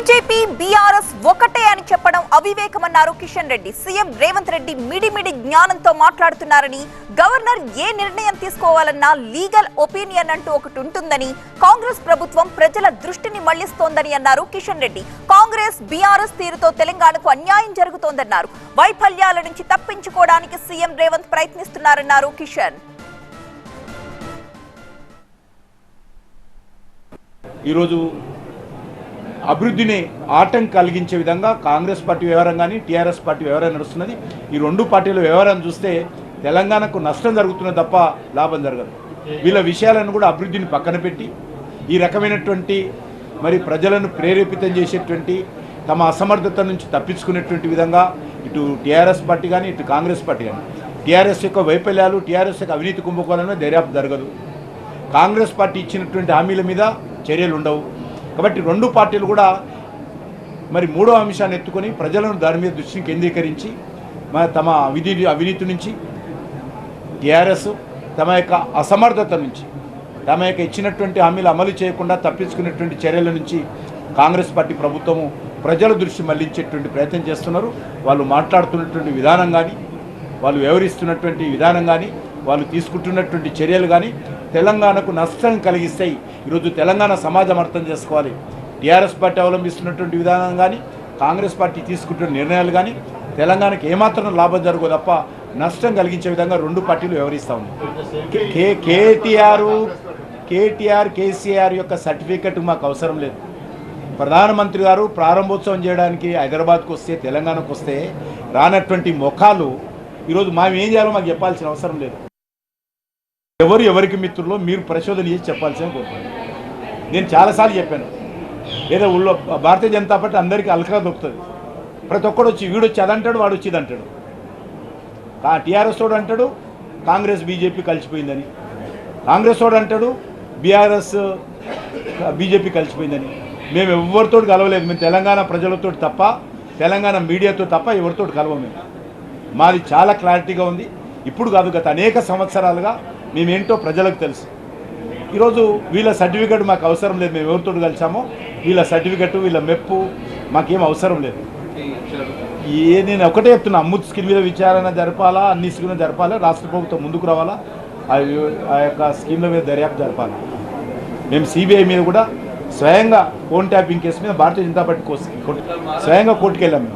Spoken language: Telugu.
బీజేపీ బీఆర్ఎస్ ఒకటే అని చెప్పడం అవివేకమన్నారు కిషన్ రెడ్డి. సీఎం రేవంత్ రెడ్డి మిడిమిడి జ్ఞానంతో మాట్లాడుతున్నారని, గవర్నర్ ఏ నిర్ణయం తీసుకోవాలన్నా లీగల్ ఒపీనియన్ అంటూ ఒకటి ఉంటుందని, కాంగ్రెస్ ప్రభుత్వం ప్రజల దృష్టిని మళ్లిస్తోందని అన్నారు కిషన్ రెడ్డి. కాంగ్రెస్ బీఆర్ఎస్ తీరుతో తెలంగాణకు అన్యాయం జరుగుతోందన్నారు. వైఫల్యాల నుంచి తప్పించుకోవడానికి సీఎం రేవంత్ ప్రయత్నిస్తున్నారన్నారు కిషన్. ఈరోజు అభివృద్ధిని ఆటంకం కలిగించే విధంగా కాంగ్రెస్ పార్టీ వ్యవహారం కానీ టీఆర్ఎస్ పార్టీ వ్యవహారం నడుస్తున్నది. ఈ రెండు పార్టీల వ్యవహారం చూస్తే తెలంగాణకు నష్టం జరుగుతున్నది తప్ప లాభం జరగదు. వీళ్ళ విషయాలను కూడా అభివృద్ధిని పక్కన పెట్టి ఈ రకమైనటువంటి మరి ప్రజలను ప్రేరేపితం చేసేటువంటి తమ అసమర్థత నుంచి తప్పించుకునేటువంటి విధంగా ఇటు టీఆర్ఎస్ పార్టీ కానీ ఇటు కాంగ్రెస్ పార్టీ కానీ టీఆర్ఎస్ యొక్క వైఫల్యాలు, టీఆర్ఎస్ యొక్క అవినీతి కుంభకోణంలో దర్యాప్తు జరగదు. కాంగ్రెస్ పార్టీ ఇచ్చినటువంటి హామీల మీద చర్యలు ఉండవు. కాబట్టి రెండు పార్టీలు కూడా మరి మూడో అంశాన్ని ఎత్తుకొని ప్రజలను దాని మీద దృష్టిని కేంద్రీకరించి తమ అవినీతి నుంచి టీఆర్ఎస్ తమ యొక్క అసమర్థత నుంచి తమ యొక్క ఇచ్చినటువంటి హామీలు అమలు చేయకుండా తప్పించుకునేటువంటి చర్యల నుంచి కాంగ్రెస్ పార్టీ ప్రభుత్వము ప్రజల దృష్టి మళ్లించేటువంటి ప్రయత్నం చేస్తున్నారు. వాళ్ళు మాట్లాడుతున్నటువంటి విధానం కానీ, వాళ్ళు వ్యవహరిస్తున్నటువంటి విధానం కానీ, వాళ్ళు తీసుకుంటున్నటువంటి చర్యలు కానీ తెలంగాణకు నష్టం కలిగిస్తాయి. ఈరోజు తెలంగాణ సమాజం అర్థం చేసుకోవాలి. టీఆర్ఎస్ పార్టీ అవలంబిస్తున్నటువంటి విధానం కానీ, కాంగ్రెస్ పార్టీ తీసుకుంటున్న నిర్ణయాలు కానీ తెలంగాణకు ఏమాత్రం లాభం జరగదు తప్ప నష్టం కలిగించే విధంగా రెండు పార్టీలు వ్యవహరిస్తూ ఉన్నాయి. కేటీఆర్ కేసీఆర్ యొక్క సర్టిఫికెట్ మాకు అవసరం లేదు. ప్రధానమంత్రి గారు ప్రారంభోత్సవం చేయడానికి హైదరాబాద్కు వస్తే, తెలంగాణకు వస్తే రానటువంటి ముఖాలు ఈరోజు మేము ఏం చేయాలో మాకు చెప్పాల్సిన అవసరం లేదు. ఎవరికి మిత్రుల్లో మీరు పరిశోధన చేసి చెప్పాల్సిన కోరుతున్నాను. నేను చాలాసార్లు చెప్పాను, ఏదో ఊళ్ళో భారతీయ జనతా పార్టీ అందరికీ అలకగా దొరుకుతుంది. ప్రతి ఒక్కడు వచ్చి వీడొచ్చి అదంటాడు, వాడు వచ్చి ఇది అంటాడు. టీఆర్ఎస్ వాడు అంటాడు కాంగ్రెస్ బీజేపీ కలిసిపోయిందని, కాంగ్రెస్ వాడు అంటాడు బీఆర్ఎస్ బీజేపీ కలిసిపోయిందని. మేము ఎవరితో కలవలేదు. మేము తెలంగాణ ప్రజలతో తప్ప, తెలంగాణ మీడియాతో తప్ప ఎవరితో కలవము. మాది చాలా క్లారిటీగా ఉంది. ఇప్పుడు కాదు, గత అనేక సంవత్సరాలుగా మేమేంటో ప్రజలకు తెలుసు. ఈరోజు వీళ్ళ సర్టిఫికెట్ మాకు అవసరం లేదు. మేము ఎవరితో కలిసామో వీళ్ళ సర్టిఫికెట్, వీళ్ళ మెప్పు మాకేం అవసరం లేదు. నేను ఒకటే చెప్తున్నా, అమ్ముత్ స్కీమ్ మీద విచారణ జరపాలా, అన్ని స్కీమ్లు జరపాలా, రాష్ట్ర ప్రభుత్వం ముందుకు రావాలా, ఆ యొక్క స్కీమ్ల మీద దర్యాప్తు జరపాలి. మేము సిబిఐ మీద కూడా స్వయంగా ఫోన్ ట్యాపింగ్ కేసు మీద భారతీయ జనతా పార్టీ స్వయంగా కోర్టుకు వెళ్ళాము.